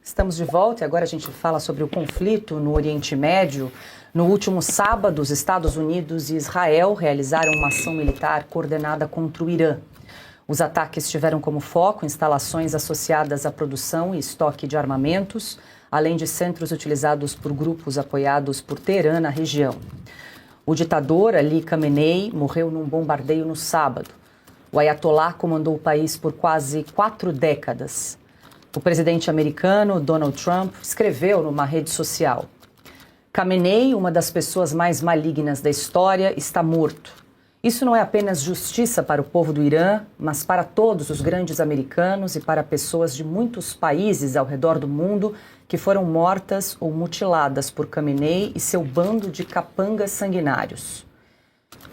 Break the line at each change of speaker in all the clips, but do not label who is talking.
Estamos de volta e agora a gente fala sobre o conflito no Oriente Médio. No último sábado, os Estados Unidos e Israel realizaram uma ação militar coordenada contra o Irã. Os ataques tiveram como foco instalações associadas à produção e estoque de armamentos, além de centros utilizados por grupos apoiados por Teherã na região. O ditador Ali Khamenei morreu num bombardeio no sábado. O Ayatollah comandou o país por quase 4 décadas. O presidente americano, Donald Trump, escreveu numa rede social: Khamenei, uma das pessoas mais malignas da história, está morto. Isso não é apenas justiça para o povo do Irã, mas para todos os grandes americanos e para pessoas de muitos países ao redor do mundo que foram mortas ou mutiladas por Khamenei e seu bando de capangas sanguinários.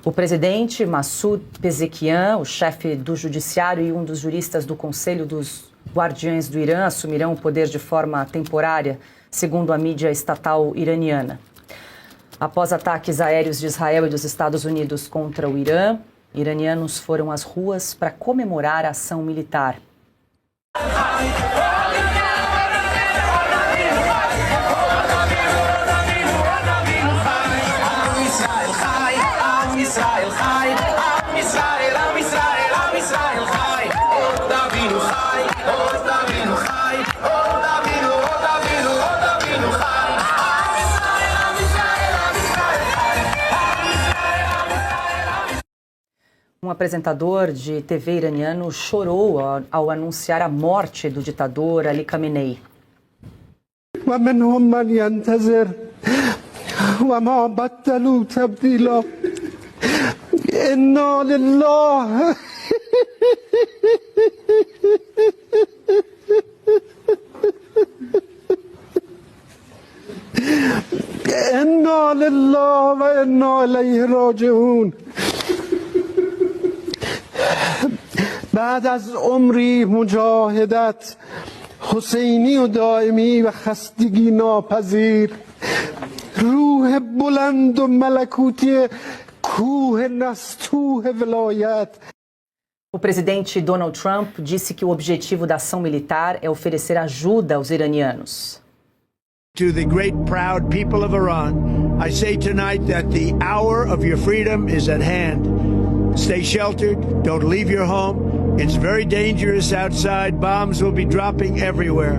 O presidente Massoud Pezeshkian, o chefe do judiciário e um dos juristas do Conselho dos Guardiães do Irã, assumirão o poder de forma temporária, segundo a mídia estatal iraniana. Após ataques aéreos de Israel e dos Estados Unidos contra o Irã, iranianos foram às ruas para comemorar a ação militar. Um apresentador de TV iraniano chorou ao anunciar a morte do ditador Ali Khamenei.
بعد از عمری مجاهدت حسینی و دائمی و خستگی ناپذیر روح بلند و ملکوتی کوه نستوه ولایت.
O presidente Donald Trump disse que o objetivo da ação militar é oferecer ajuda aos iranianos.
To the great proud people of Iran, I say tonight that the hour of your freedom is at hand. Stay sheltered, don't leave your home. It's very dangerous outside. Bombs will be dropping everywhere.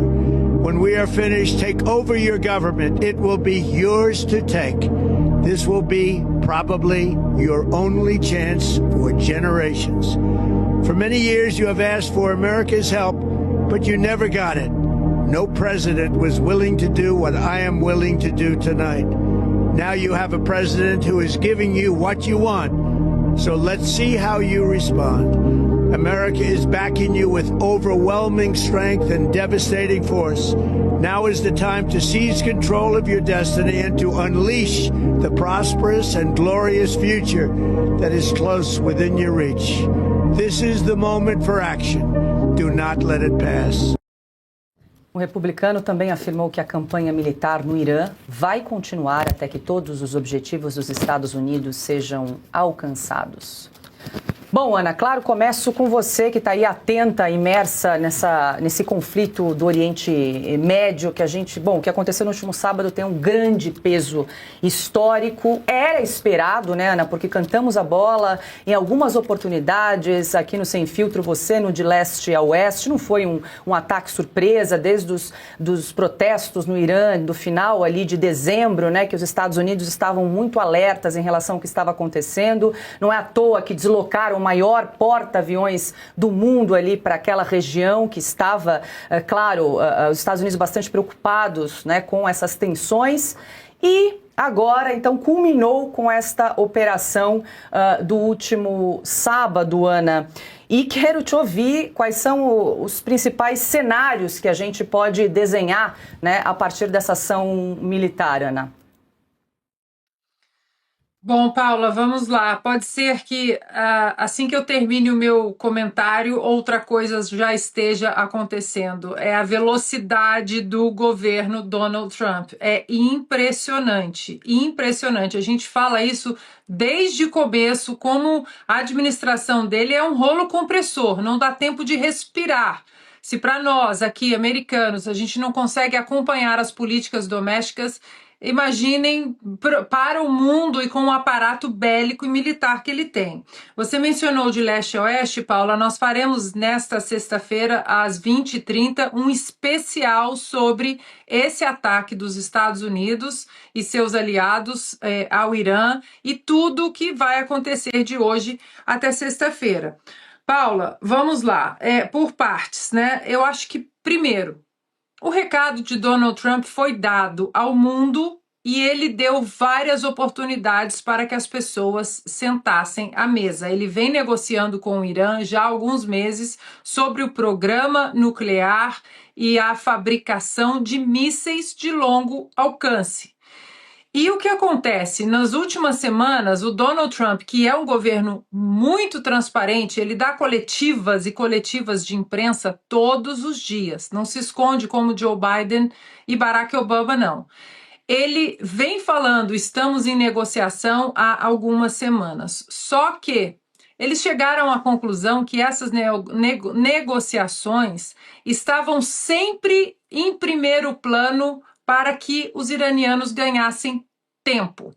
When we are finished, take over your government. It will be yours to take. This will be probably your only chance for generations. For many years you have asked for America's help, but you never got it. No president was willing to do what I am willing to do tonight. Now you have a president who is giving you what you want. So let's see how you respond. America is backing you with overwhelming strength and devastating force. Now is the time to seize control of your destiny and to unleash the prosperous and glorious future that is close within your reach. This is the moment for action. Do not let it pass.
O republicano também afirmou que a campanha militar no Irã vai continuar até que todos os objetivos dos Estados Unidos sejam alcançados. Bom, Ana, claro, começo com você que está aí atenta, imersa nesse conflito do Oriente Médio, o que aconteceu no último sábado tem um grande peso histórico. Era esperado, né, Ana, porque cantamos a bola em algumas oportunidades aqui no Sem Filtro, você no De Leste a Oeste. Não foi um ataque surpresa desde dos protestos no Irã, do final ali de dezembro, né, que os Estados Unidos estavam muito alertas em relação ao que estava acontecendo. Não é à toa que deslocaram o maior porta-aviões do mundo ali para aquela região que estava, os Estados Unidos bastante preocupados, né, com essas tensões. E agora, então, culminou com esta operação do último sábado, Ana. E quero te ouvir quais são os principais cenários que a gente pode desenhar, né, a partir dessa ação militar, Ana.
Bom, Paula, vamos lá. Pode ser que assim que eu termine o meu comentário, outra coisa já esteja acontecendo. É a velocidade do governo Donald Trump. É impressionante, impressionante. A gente fala isso desde o começo, como a administração dele é um rolo compressor, não dá tempo de respirar. Se para nós, aqui, americanos, a gente não consegue acompanhar as políticas domésticas, imaginem para o mundo e com o aparato bélico e militar que ele tem. Você mencionou de leste a oeste, Paula, nós faremos nesta sexta-feira, às 20h30, um especial sobre esse ataque dos Estados Unidos e seus aliados ao Irã e tudo o que vai acontecer de hoje até sexta-feira. Paula, vamos lá, por partes, né? Eu acho que, primeiro, o recado de Donald Trump foi dado ao mundo e ele deu várias oportunidades para que as pessoas sentassem à mesa. Ele vem negociando com o Irã já há alguns meses sobre o programa nuclear e a fabricação de mísseis de longo alcance. E o que acontece? Nas últimas semanas, o Donald Trump, que é um governo muito transparente, ele dá coletivas e coletivas de imprensa todos os dias. Não se esconde como Joe Biden e Barack Obama, não. Ele vem falando, estamos em negociação há algumas semanas. Só que eles chegaram à conclusão que essas negociações estavam sempre em primeiro plano para que os iranianos ganhassem tempo.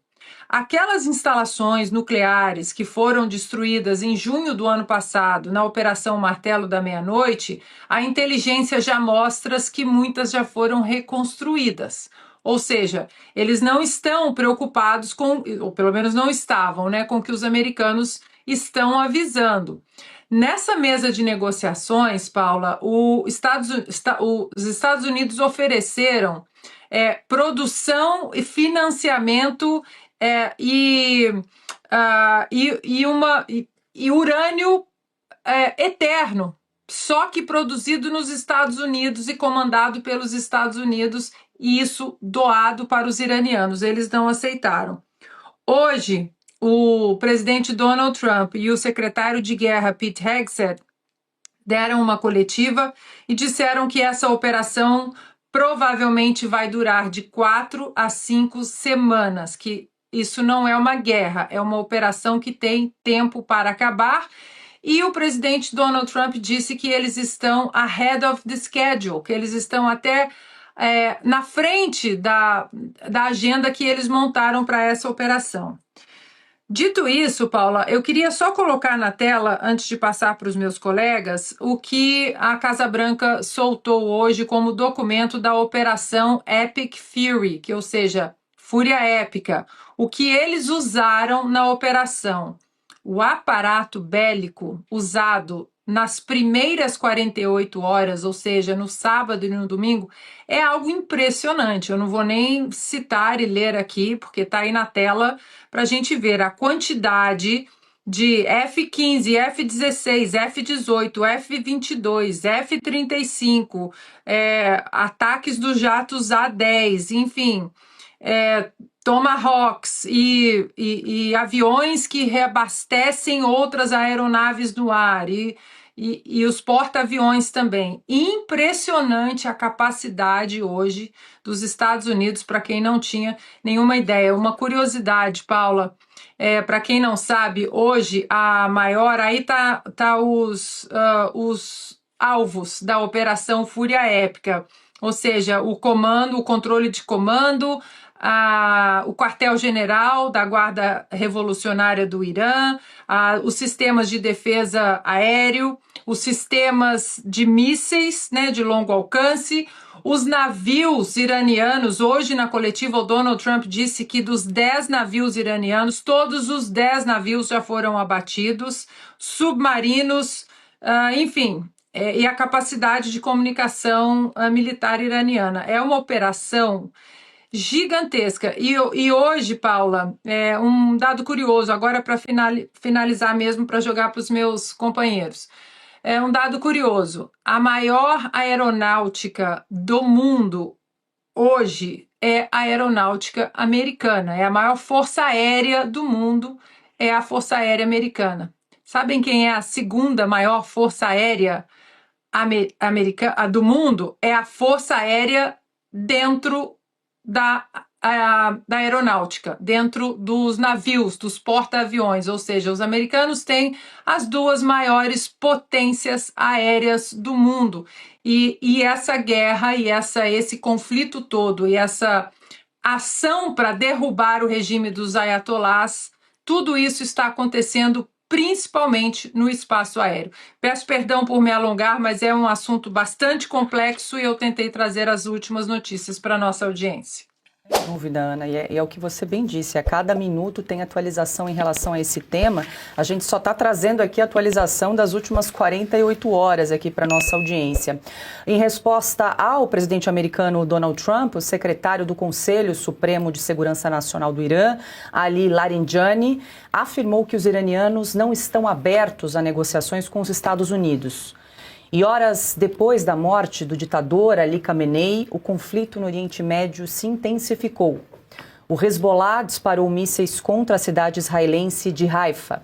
Aquelas instalações nucleares que foram destruídas em junho do ano passado na Operação Martelo da Meia-Noite, a inteligência já mostra que muitas já foram reconstruídas. Ou seja, eles não estão preocupados com, ou pelo menos não estavam, né, com o que os americanos estão avisando. Nessa mesa de negociações, Paula, os Estados Unidos ofereceram produção e financiamento e urânio eterno, só que produzido nos Estados Unidos e comandado pelos Estados Unidos, e isso doado para os iranianos. Eles não aceitaram. Hoje, o presidente Donald Trump e o secretário de guerra Pete Hegseth deram uma coletiva e disseram que essa operação provavelmente vai durar de 4 a 5 semanas, que isso não é uma guerra, é uma operação que tem tempo para acabar. E o presidente Donald Trump disse que eles estão ahead of the schedule, que eles estão até na frente da agenda que eles montaram para essa operação. Dito isso, Paula, eu queria só colocar na tela, antes de passar para os meus colegas, o que a Casa Branca soltou hoje como documento da Operação Epic Fury, ou seja, Fúria Épica. O que eles usaram na operação. O aparato bélico usado nas primeiras 48 horas, ou seja, no sábado e no domingo, é algo impressionante. Eu não vou nem citar e ler aqui, porque está aí na tela para a gente ver a quantidade de F-15, F-16, F-18, F-22, F-35, ataques dos jatos A-10, enfim, Tomahawks e aviões que reabastecem outras aeronaves no ar e os porta-aviões também. Impressionante a capacidade hoje dos Estados Unidos, para quem não tinha nenhuma ideia. Uma curiosidade, Paula, para quem não sabe, hoje a maior, aí tá os alvos da Operação Fúria Épica, ou seja, o controle de comando, o quartel-general da Guarda Revolucionária do Irã, os sistemas de defesa aéreo, os sistemas de mísseis, né, de longo alcance, os navios iranianos. Hoje, na coletiva, o Donald Trump disse que dos 10 navios iranianos, todos os 10 navios já foram abatidos, submarinos, enfim, e a capacidade de comunicação militar iraniana. É uma operação gigantesca. E hoje, Paula, um dado curioso, agora para finalizar mesmo, para jogar para os meus companheiros. Um dado curioso, a maior aeronáutica do mundo hoje é a aeronáutica americana, é a maior força aérea do mundo, é a Força Aérea Americana. Sabem quem é a segunda maior força aérea americana do mundo? É a Força Aérea dentro da da aeronáutica, dentro dos navios, dos porta-aviões, ou seja, os americanos têm as duas maiores potências aéreas do mundo. E essa guerra e esse conflito todo e essa ação para derrubar o regime dos ayatolás, tudo isso está acontecendo principalmente no espaço aéreo. Peço perdão por me alongar, mas é um assunto bastante complexo e eu tentei trazer as últimas notícias para a nossa audiência.
Sem dúvida, Ana, e é o que você bem disse, a cada minuto tem atualização em relação a esse tema. A gente só está trazendo aqui a atualização das últimas 48 horas aqui para a nossa audiência. Em resposta ao presidente americano Donald Trump, o secretário do Conselho Supremo de Segurança Nacional do Irã, Ali Larijani, afirmou que os iranianos não estão abertos a negociações com os Estados Unidos. E horas depois da morte do ditador Ali Khamenei, o conflito no Oriente Médio se intensificou. O Hezbollah disparou mísseis contra a cidade israelense de Haifa.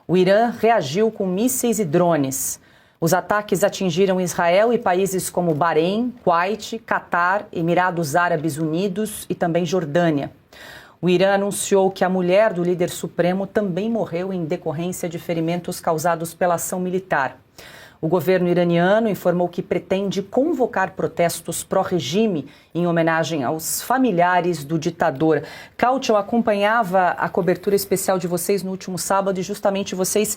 O Irã reagiu com mísseis e drones. Os ataques atingiram Israel e países como Bahrein, Kuwait, Catar, Emirados Árabes Unidos e também Jordânia. O Irã anunciou que a mulher do líder supremo também morreu em decorrência de ferimentos causados pela ação militar. O governo iraniano informou que pretende convocar protestos pró-regime em homenagem aos familiares do ditador. Caute, eu acompanhava a cobertura especial de vocês no último sábado e justamente vocês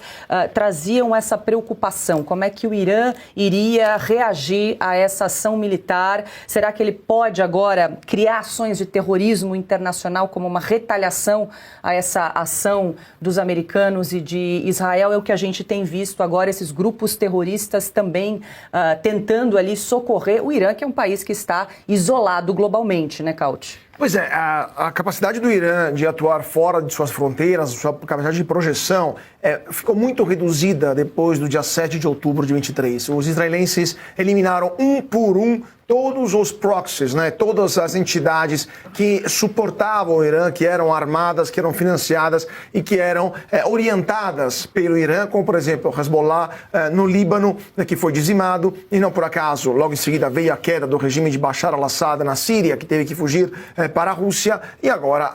traziam essa preocupação. Como é que o Irã iria reagir a essa ação militar? Será que ele pode agora criar ações de terrorismo internacional como uma retaliação a essa ação dos americanos e de Israel? É o que a gente tem visto agora, esses grupos terroristas também tentando ali socorrer o Irã, que é um país que está isolado globalmente, né, Caute?
Pois é, a capacidade do Irã de atuar fora de suas fronteiras, sua capacidade de projeção, ficou muito reduzida depois do dia 7 de outubro de 23. Os israelenses eliminaram um por um todos os proxies, né, todas as entidades que suportavam o Irã, que eram armadas, que eram financiadas e que eram orientadas pelo Irã, como, por exemplo, o Hezbollah no Líbano, que foi dizimado, e não por acaso, logo em seguida veio a queda do regime de Bashar al-Assad na Síria, que teve que fugir para a Rússia, e agora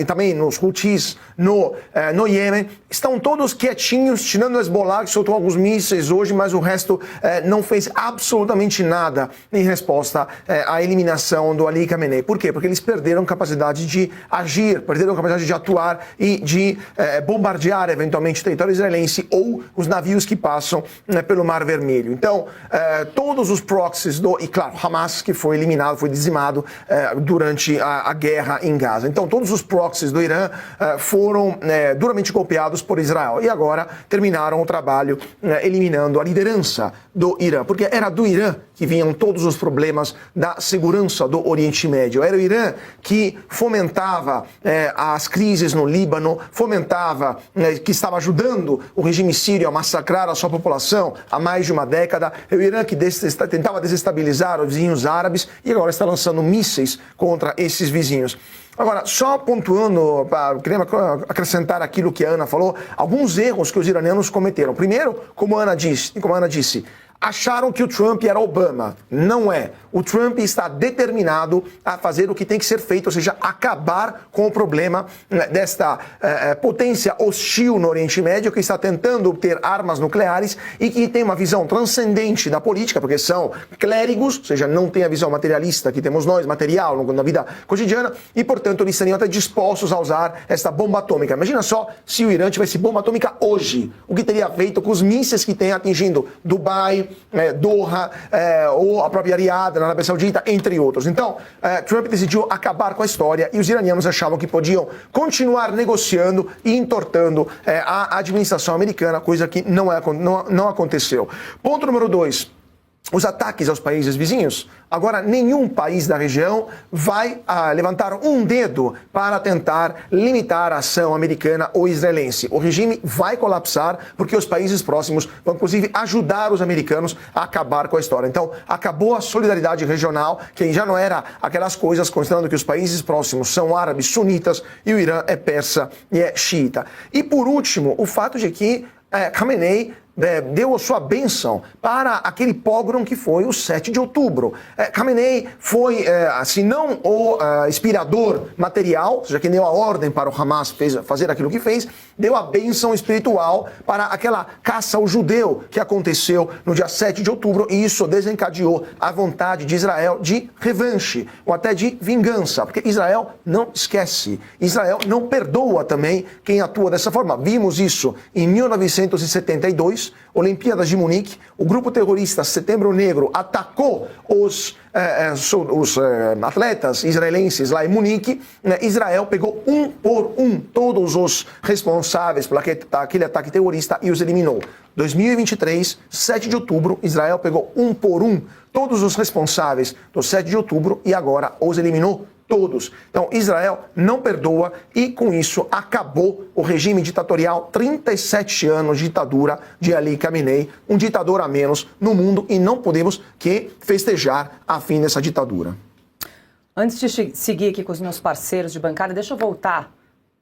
também nos Houthis no Iêmen, estão todos quietinhos, tirando o Hezbollah, que soltou alguns mísseis hoje, mas o resto não fez absolutamente nada em resposta à eliminação do Ali Khamenei. Por quê? Porque eles perderam capacidade de agir, perderam capacidade de atuar e de bombardear eventualmente o território israelense ou os navios que passam pelo Mar Vermelho. Então, todos os proxies e claro, Hamas, que foi eliminado, foi dizimado durante a guerra em Gaza. Então, todos os proxies do Irã foram duramente golpeados por Israel e agora terminaram o trabalho eliminando a liderança do Irã, porque era do Irã que vinham todos os problemas da segurança do Oriente Médio. Era o Irã que fomentava as crises no Líbano, fomentava, que estava ajudando o regime sírio a massacrar a sua população há mais de uma década. É o Irã que tentava desestabilizar os vizinhos árabes e agora está lançando mísseis contra esses vizinhos. Agora, só pontuando, queria acrescentar aquilo que a Ana falou, alguns erros que os iranianos cometeram. Primeiro, como a Ana disse, acharam que o Trump era Obama. Não é. O Trump está determinado a fazer o que tem que ser feito, ou seja, acabar com o problema desta potência hostil no Oriente Médio, que está tentando obter armas nucleares e que tem uma visão transcendente da política, porque são clérigos, ou seja, não tem a visão materialista que temos nós, material, na vida cotidiana, e, portanto, eles seriam até dispostos a usar esta bomba atômica. Imagina só se o Irã tivesse bomba atômica hoje, o que teria feito com os mísseis que tem atingindo Dubai, Doha, ou a própria Riad, na Arábia Saudita, entre outros. Então, Trump decidiu acabar com a história e os iranianos achavam que podiam continuar negociando e entortando a administração americana, coisa que não aconteceu. Ponto número 2. Os ataques aos países vizinhos. Agora, nenhum país da região vai levantar um dedo para tentar limitar a ação americana ou israelense. O regime vai colapsar porque os países próximos vão, inclusive, ajudar os americanos a acabar com a história. Então, acabou a solidariedade regional, que já não era aquelas coisas, considerando que os países próximos são árabes sunitas e o Irã é persa e é xiita. E, por último, o fato de que Khamenei deu a sua bênção para aquele pogrom que foi o 7 de outubro. Khamenei foi, se não o inspirador material, ou seja, que deu a ordem para o Hamas fazer aquilo que fez, deu a bênção espiritual para aquela caça ao judeu que aconteceu no dia 7 de outubro, e isso desencadeou a vontade de Israel de revanche, ou até de vingança, porque Israel não esquece, Israel não perdoa também quem atua dessa forma. Vimos isso em 1972, Olimpíadas de Munique, o grupo terrorista Setembro Negro atacou os atletas israelenses lá em Munique. Israel pegou um por um todos os responsáveis por aquele ataque terrorista e os eliminou. 2023, 7 de outubro, Israel pegou um por um todos os responsáveis do 7 de outubro e agora os eliminou todos. Então, Israel não perdoa e, com isso, acabou o regime ditatorial, 37 anos de ditadura de Ali Khamenei, um ditador a menos no mundo, e não podemos que festejar a fim dessa ditadura.
Antes de seguir aqui com os meus parceiros de bancada, deixa eu voltar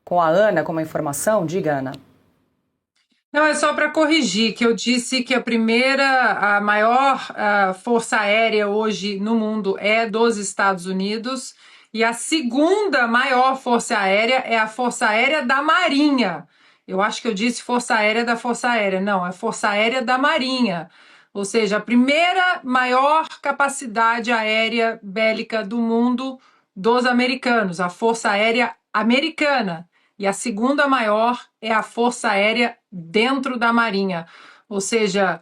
com a Ana com uma informação. Diga, Ana.
Não, é só para corrigir, que eu disse que a maior força aérea hoje no mundo é dos Estados Unidos, e a segunda maior força aérea é a Força Aérea da Marinha. Eu acho que eu disse Força Aérea da Força Aérea. Não, é Força Aérea da Marinha. Ou seja, a primeira maior capacidade aérea bélica do mundo dos americanos, a Força Aérea Americana. E a segunda maior é a Força Aérea dentro da Marinha. Ou seja,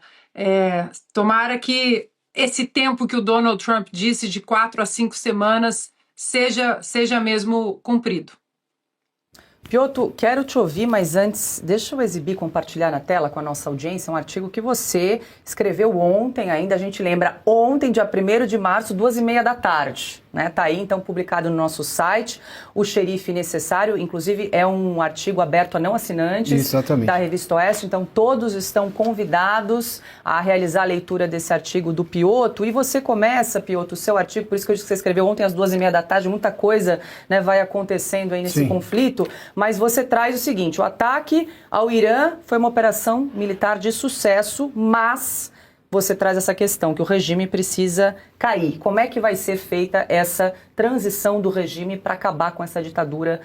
tomara que esse tempo que o Donald Trump disse, de 4 a 5 semanas, seja mesmo cumprido.
Piotr, quero te ouvir, mas antes, deixa eu exibir, compartilhar na tela com a nossa audiência um artigo que você escreveu ontem ainda, a gente lembra, ontem, dia 1º de março, 2h30 da tarde. Né? Tá aí, então, publicado no nosso site, O Xerife Necessário, inclusive é um artigo aberto a não assinantes. Exatamente. Da Revista Oeste, então todos estão convidados a realizar a leitura desse artigo do Piotr. E você começa, Piotr, o seu artigo, por isso que eu disse que você escreveu ontem às 2h30 da tarde, muita coisa, né, vai acontecendo aí nesse conflito, mas você traz o seguinte: o ataque ao Irã foi uma operação militar de sucesso, mas você traz essa questão que o regime precisa cair. Como é que vai ser feita essa transição do regime para acabar com essa ditadura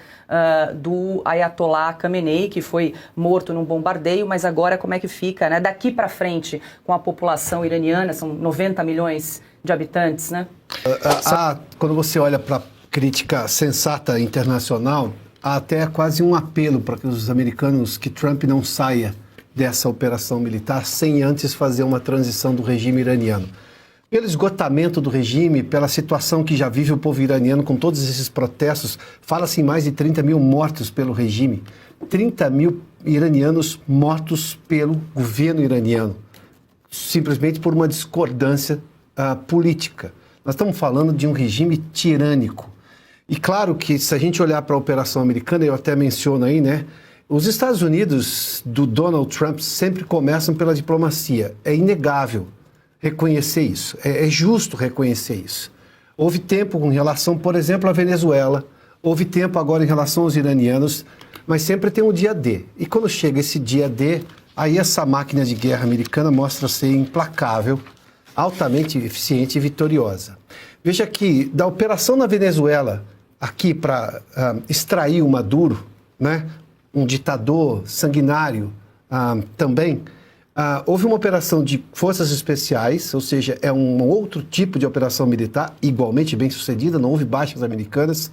do Ayatollah Khamenei, que foi morto num bombardeio, mas agora como é que fica, né, daqui para frente com a população iraniana? São 90 milhões de habitantes, né?
Quando você olha para a crítica sensata internacional, há até quase um apelo para que os americanos, que Trump não saia dessa operação militar sem antes fazer uma transição do regime iraniano. Pelo esgotamento do regime, pela situação que já vive o povo iraniano com todos esses protestos, fala-se em mais de 30 mil mortos pelo regime, 30 mil iranianos mortos pelo governo iraniano, simplesmente por uma discordância política. Nós estamos falando de um regime tirânico. E claro que se a gente olhar para a operação americana, eu até menciono aí, né? Os Estados Unidos do Donald Trump sempre começam pela diplomacia. É inegável reconhecer isso. É justo reconhecer isso. Houve tempo em relação, por exemplo, à Venezuela. Houve tempo agora em relação aos iranianos. Mas sempre tem um dia D. E quando chega esse dia D, aí essa máquina de guerra americana mostra ser implacável, altamente eficiente e vitoriosa. Veja que da operação na Venezuela, aqui para extrair o Maduro, né? Um ditador sanguinário também, houve uma operação de forças especiais, ou seja, é um outro tipo de operação militar, igualmente bem sucedida, não houve baixas americanas,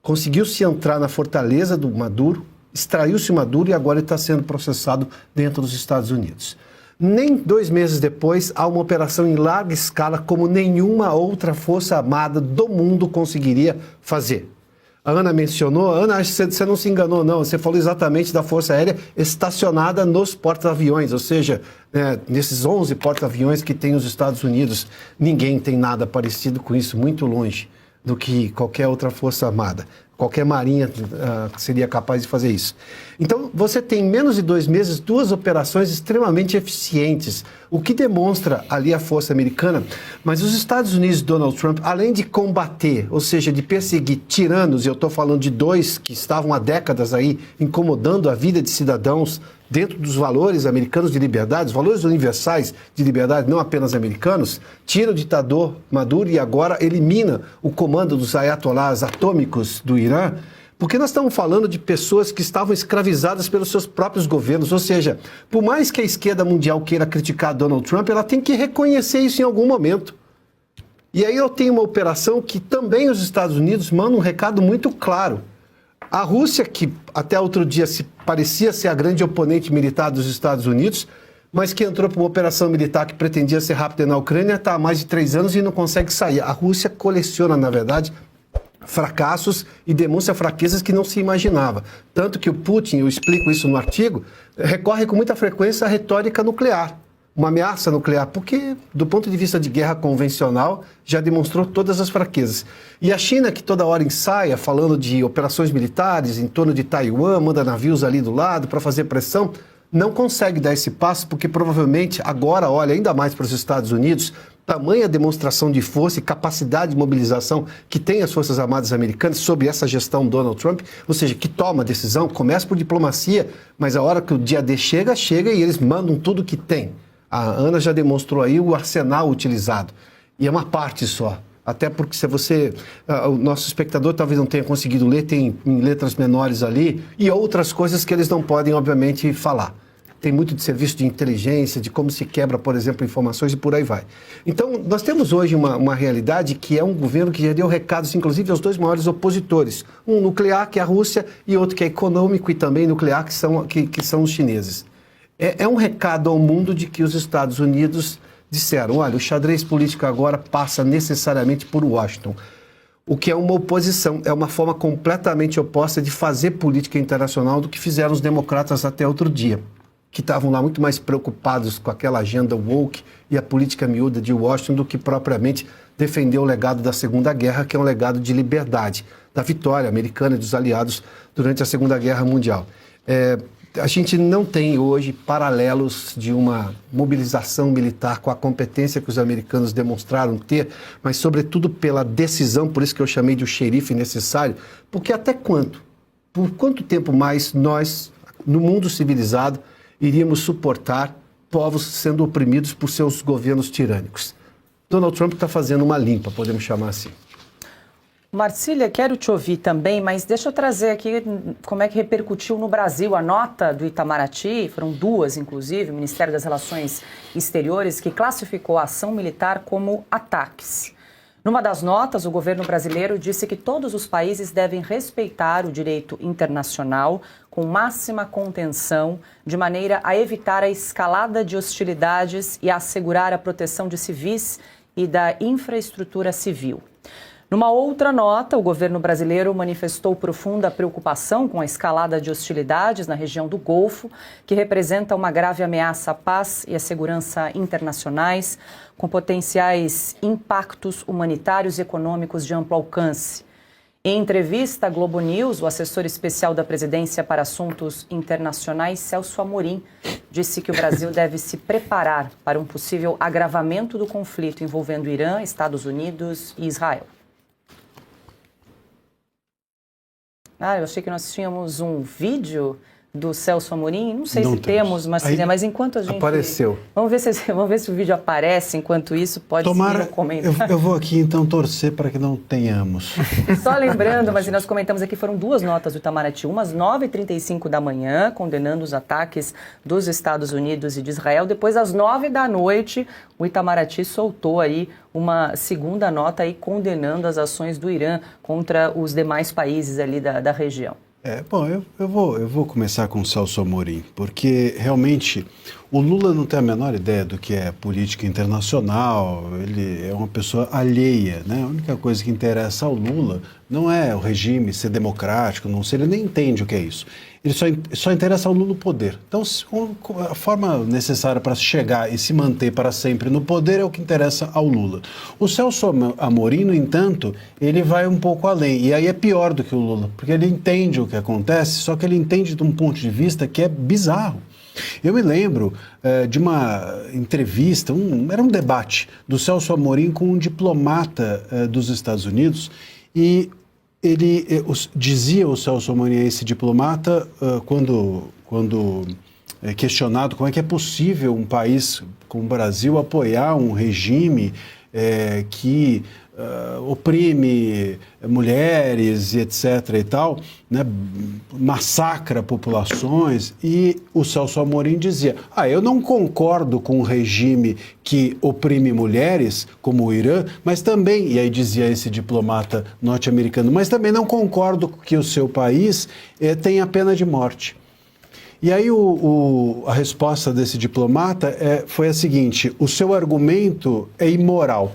conseguiu-se entrar na fortaleza do Maduro, extraiu-se o Maduro e agora ele está sendo processado dentro dos Estados Unidos. Nem 2 meses depois, há uma operação em larga escala como nenhuma outra força armada do mundo conseguiria fazer. A Ana mencionou, acho que você não se enganou não, você falou exatamente da Força Aérea estacionada nos porta-aviões, ou seja, nesses 11 porta-aviões que tem os Estados Unidos, ninguém tem nada parecido com isso, muito longe do que qualquer outra força armada. Qualquer marinha seria capaz de fazer isso. Então, você tem em menos de 2 meses 2 operações extremamente eficientes, o que demonstra ali a força americana. Mas os Estados Unidos, Donald Trump, além de combater, ou seja, de perseguir tiranos, e eu estou falando de 2 que estavam há décadas aí incomodando a vida de cidadãos dentro dos valores americanos de liberdade, os valores universais de liberdade, não apenas americanos, tira o ditador Maduro e agora elimina o comando dos ayatolás atômicos do Irã, porque nós estamos falando de pessoas que estavam escravizadas pelos seus próprios governos, ou seja, por mais que a esquerda mundial queira criticar Donald Trump, ela tem que reconhecer isso em algum momento. E aí eu tenho uma operação que também os Estados Unidos mandam um recado muito claro. A Rússia, que até outro dia parecia ser a grande oponente militar dos Estados Unidos, mas que entrou para uma operação militar que pretendia ser rápida na Ucrânia, está há mais de 3 anos e não consegue sair. A Rússia coleciona, na verdade, fracassos e demonstra fraquezas que não se imaginava. Tanto que o Putin, eu explico isso no artigo, recorre com muita frequência à retórica nuclear. Uma ameaça nuclear, porque, do ponto de vista de guerra convencional, já demonstrou todas as fraquezas. E a China, que toda hora ensaia, falando de operações militares em torno de Taiwan, manda navios ali do lado para fazer pressão, não consegue dar esse passo, porque provavelmente agora olha ainda mais para os Estados Unidos, tamanha demonstração de força e capacidade de mobilização que tem as Forças Armadas Americanas sob essa gestão Donald Trump, ou seja, que toma a decisão, começa por diplomacia, mas a hora que o dia D chega e eles mandam tudo que tem. A Ana já demonstrou aí o arsenal utilizado. E é uma parte só. Até porque se você... o nosso espectador talvez não tenha conseguido ler, tem em letras menores ali, e outras coisas que eles não podem, obviamente, falar. Tem muito de serviço de inteligência, de como se quebra, por exemplo, informações e por aí vai. Então, nós temos hoje uma realidade que é um governo que já deu recados, inclusive, aos 2 maiores opositores. Um nuclear, que é a Rússia, e outro que é econômico e também nuclear, que são os chineses. É um recado ao mundo de que os Estados Unidos disseram, olha, o xadrez político agora passa necessariamente por Washington, o que é uma oposição, é uma forma completamente oposta de fazer política internacional do que fizeram os democratas até outro dia, que estavam lá muito mais preocupados com aquela agenda woke e a política miúda de Washington do que propriamente defender o legado da Segunda Guerra, que é um legado de liberdade, da vitória americana e dos aliados durante a Segunda Guerra Mundial. A gente não tem hoje paralelos de uma mobilização militar com a competência que os americanos demonstraram ter, mas sobretudo pela decisão, por isso que eu chamei de o xerife necessário, porque até quanto? Por quanto tempo mais nós, no mundo civilizado, iríamos suportar povos sendo oprimidos por seus governos tirânicos? Donald Trump está fazendo uma limpa, podemos chamar assim.
Marcília, quero te ouvir também, mas deixa eu trazer aqui como é que repercutiu no Brasil a nota do Itamaraty, foram 2, inclusive, o Ministério das Relações Exteriores, que classificou a ação militar como ataques. Numa das notas, o governo brasileiro disse que todos os países devem respeitar o direito internacional com máxima contenção, de maneira a evitar a escalada de hostilidades e a assegurar a proteção de civis e da infraestrutura civil. Numa outra nota, o governo brasileiro manifestou profunda preocupação com a escalada de hostilidades na região do Golfo, que representa uma grave ameaça à paz e à segurança internacionais, com potenciais impactos humanitários e econômicos de amplo alcance. Em entrevista à Globo News, o assessor especial da presidência para assuntos internacionais, Celso Amorim, disse que o Brasil deve se preparar para um possível agravamento do conflito envolvendo Irã, Estados Unidos e Israel. Eu achei que nós tínhamos um vídeo do Celso Amorim. Não sei se temos, Marcília, mas enquanto a gente...
Apareceu.
Vamos ver se o vídeo aparece. Enquanto isso, pode seguir no comentário.
Eu vou aqui, então, torcer para que não tenhamos.
Só lembrando, mas nós comentamos aqui, foram 2 notas do Itamaraty. Uma às 9h35 da manhã, condenando os ataques dos Estados Unidos e de Israel. Depois, às 9 da noite, o Itamaraty soltou aí uma segunda nota aí condenando as ações do Irã contra os demais países ali da região.
Bom, eu vou começar com o Celso Amorim, porque realmente o Lula não tem a menor ideia do que é política internacional, ele é uma pessoa alheia, né? A única coisa que interessa ao Lula não é o regime ser democrático, não sei, ele nem entende o que é isso. ele só interessa ao Lula o poder. Então, a forma necessária para chegar e se manter para sempre no poder é o que interessa ao Lula. O Celso Amorim, no entanto, ele vai um pouco além. E aí é pior do que o Lula, porque ele entende o que acontece, só que ele entende de um ponto de vista que é bizarro. Eu me lembro de uma entrevista, era um debate do Celso Amorim com um diplomata dos Estados Unidos, e ele dizia, o Celso Amorim, esse diplomata, quando questionado como é que é possível um país como o Brasil apoiar um regime que oprime mulheres e etc. e tal, né, massacra populações, e o Celso Amorim dizia, eu não concordo com um regime que oprime mulheres, como o Irã, mas também, e aí dizia esse diplomata norte-americano, mas também não concordo que o seu país tenha pena de morte. E aí a resposta desse diplomata foi a seguinte, o seu argumento é imoral.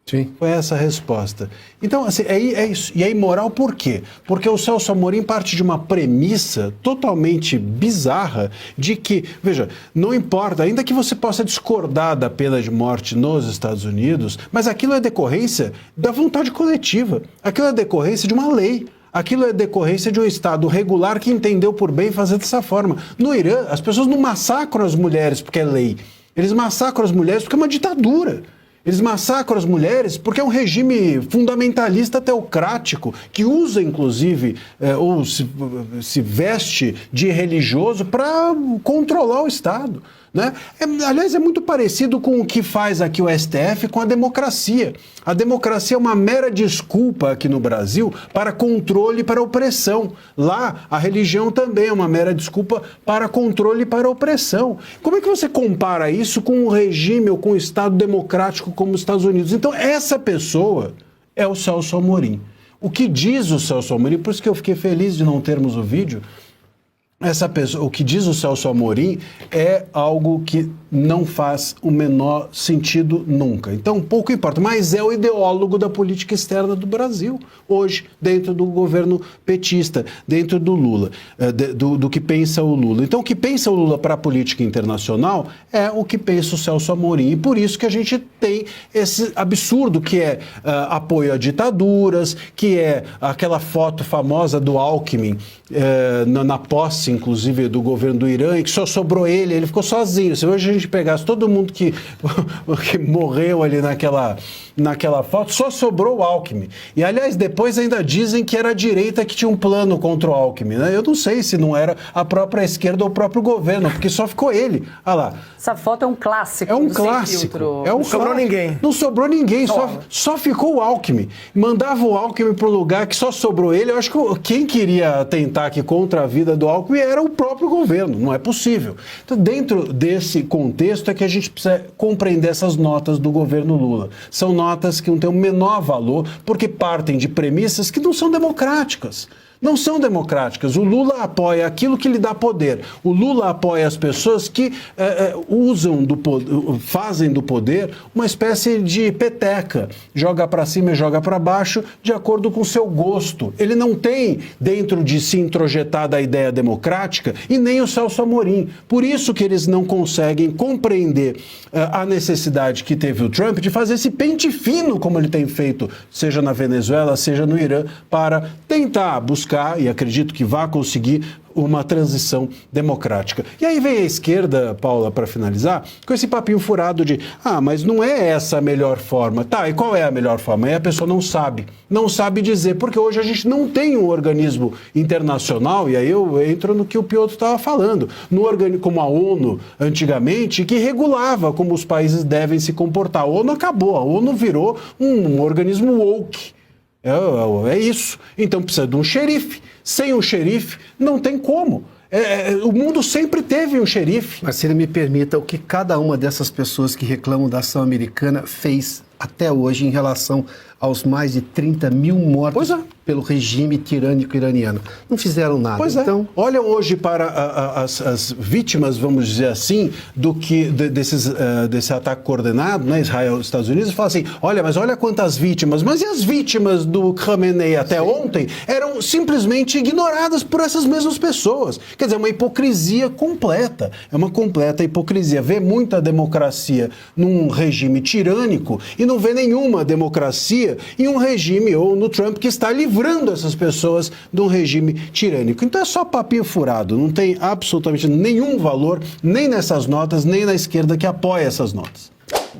Sim.
Foi essa a resposta. Então, assim, é isso. E é imoral por quê? Porque o Celso Amorim parte de uma premissa totalmente bizarra de que, veja, não importa, ainda que você possa discordar da pena de morte nos Estados Unidos, mas aquilo é decorrência da vontade coletiva. Aquilo é decorrência de uma lei. Aquilo é decorrência de um Estado regular que entendeu por bem fazer dessa forma. No Irã, as pessoas não massacram as mulheres porque é lei. Eles massacram as mulheres porque é uma ditadura. Eles massacram as mulheres porque é um regime fundamentalista teocrático que usa, inclusive, ou se veste de religioso para controlar o Estado. Né? Aliás, é muito parecido com o que faz aqui o STF com a democracia. A democracia é uma mera desculpa aqui no Brasil para controle e para opressão. Lá, a religião também é uma mera desculpa para controle e para opressão. Como é que você compara isso com um regime ou com um Estado democrático como os Estados Unidos? Então, essa pessoa é o Celso Amorim. O que diz o Celso Amorim, por isso que eu fiquei feliz de não termos o vídeo, essa pessoa, o que diz o Celso Amorim é algo que não faz o menor sentido nunca. Então, pouco importa, mas é o ideólogo da política externa do Brasil, hoje, dentro do governo petista, dentro do Lula, do que pensa o Lula. Então, o que pensa o Lula para a política internacional é o que pensa o Celso Amorim, e por isso que a gente tem esse absurdo que é apoio a ditaduras, que é aquela foto famosa do Alckmin na posse, inclusive, do governo do Irã, e que só sobrou ele ficou sozinho. Se hoje a gente pegasse todo mundo que morreu ali naquela foto, só sobrou o Alckmin. E, aliás, depois ainda dizem que era a direita que tinha um plano contra o Alckmin, né? Eu não sei se não era a própria esquerda ou o próprio governo, porque só ficou ele. Olha lá.
Essa foto é um clássico.
É um clássico.
Não sobrou ninguém.
Não sobrou ninguém, só ficou o Alckmin. Mandava o Alckmin para o lugar que só sobrou ele. Eu acho que quem queria tentar aqui contra a vida do Alckmin era o próprio governo. Não é possível. Então, dentro desse contexto é que a gente precisa compreender essas notas do governo Lula. São notas que não têm o menor valor porque partem de premissas que não são democráticas. Não são democráticas. O Lula apoia aquilo que lhe dá poder. O Lula apoia as pessoas que fazem do poder uma espécie de peteca. Joga para cima e joga para baixo de acordo com o seu gosto. Ele não tem dentro de si introjetada a ideia democrática e nem o Celso Amorim. Por isso que eles não conseguem compreender a necessidade que teve o Trump de fazer esse pente fino como ele tem feito, seja na Venezuela, seja no Irã, para tentar buscar, e acredito que vai conseguir, uma transição democrática. E aí vem a esquerda, Paula, para finalizar, com esse papinho furado de mas não é essa a melhor forma. Tá, e qual é a melhor forma? Aí a pessoa não sabe dizer, porque hoje a gente não tem um organismo internacional, e aí eu entro no que o Piotr estava falando, como a ONU antigamente, que regulava como os países devem se comportar. A ONU acabou, a ONU virou um organismo woke. É isso. Então precisa de um xerife. Sem um xerife, não tem como. O mundo sempre teve um xerife.
Mas se ele me permita, o que cada uma dessas pessoas que reclamam da ação americana fez até hoje em relação aos mais de 30 mil mortos pelo regime tirânico iraniano. Não fizeram nada.
Pois
então,
olha hoje para as vítimas, vamos dizer assim, desse ataque coordenado, né, Israel e Estados Unidos, e fala assim, mas olha quantas vítimas, mas e as vítimas do Khamenei até ontem eram simplesmente ignoradas por essas mesmas pessoas. Quer dizer, é uma hipocrisia completa, é uma completa hipocrisia. Vê muita democracia num regime tirânico e não vê nenhuma democracia em um regime, ou no Trump, que está livrando essas pessoas de um regime tirânico. Então é só papinho furado, não tem absolutamente nenhum valor, nem nessas notas, nem na esquerda que apoia essas notas.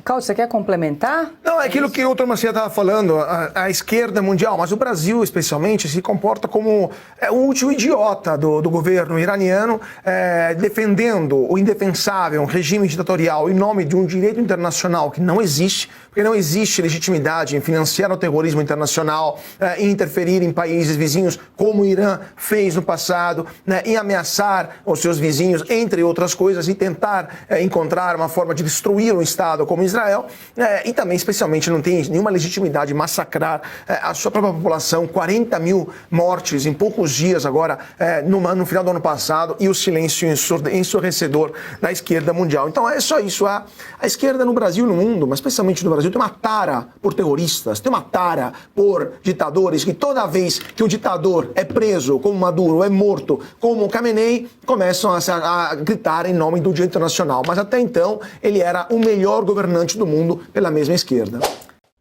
Cláudio, você quer complementar?
Não, é aquilo que o Dr. Macia estava falando, a esquerda mundial, mas o Brasil especialmente se comporta como o último idiota do governo iraniano, defendendo o indefensável, um regime ditatorial em nome de um direito internacional que não existe, porque não existe legitimidade em financiar o terrorismo internacional, em interferir em países vizinhos, como o Irã fez no passado, em ameaçar os seus vizinhos, entre outras coisas, e tentar encontrar uma forma de destruir um Estado como Israel, e também, especialmente, não tem nenhuma legitimidade massacrar a sua própria população, 40 mil mortes em poucos dias agora, no final do ano passado, e o silêncio ensurdecedor da esquerda mundial. Então é só isso, a esquerda no Brasil e no mundo, mas especialmente no Brasil, tem uma tara por terroristas, tem uma tara por ditadores, que toda vez que um ditador é preso, como Maduro, é morto, como Khamenei, começam a gritar em nome do direito internacional. Mas até então, ele era o melhor governante do mundo pela mesma esquerda.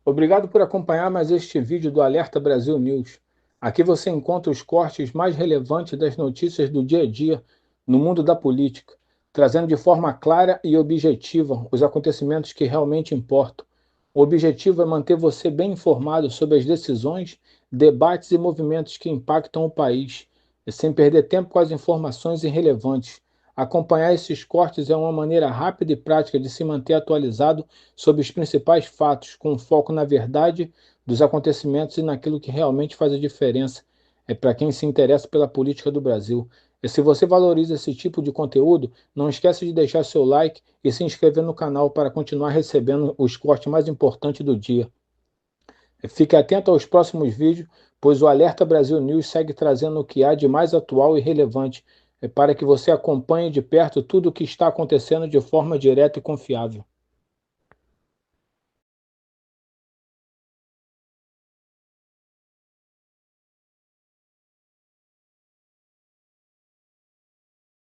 Obrigado por acompanhar mais este vídeo do Alerta Brasil News. Aqui você encontra os cortes mais relevantes das notícias do dia a dia no mundo da política, trazendo de forma clara e objetiva os acontecimentos que realmente importam. O objetivo é manter você bem informado sobre as decisões, debates e movimentos que impactam o país, sem perder tempo com as informações irrelevantes. Acompanhar esses cortes é uma maneira rápida e prática de se manter atualizado sobre os principais fatos, com foco na verdade dos acontecimentos e naquilo que realmente faz a diferença para quem se interessa pela política do Brasil. E se você valoriza esse tipo de conteúdo, não esqueça de deixar seu like e se inscrever no canal para continuar recebendo os cortes mais importantes do dia. Fique atento aos próximos vídeos, pois o Alerta Brasil News segue trazendo o que há de mais atual e relevante, para que você acompanhe de perto tudo o que está acontecendo de forma direta e confiável.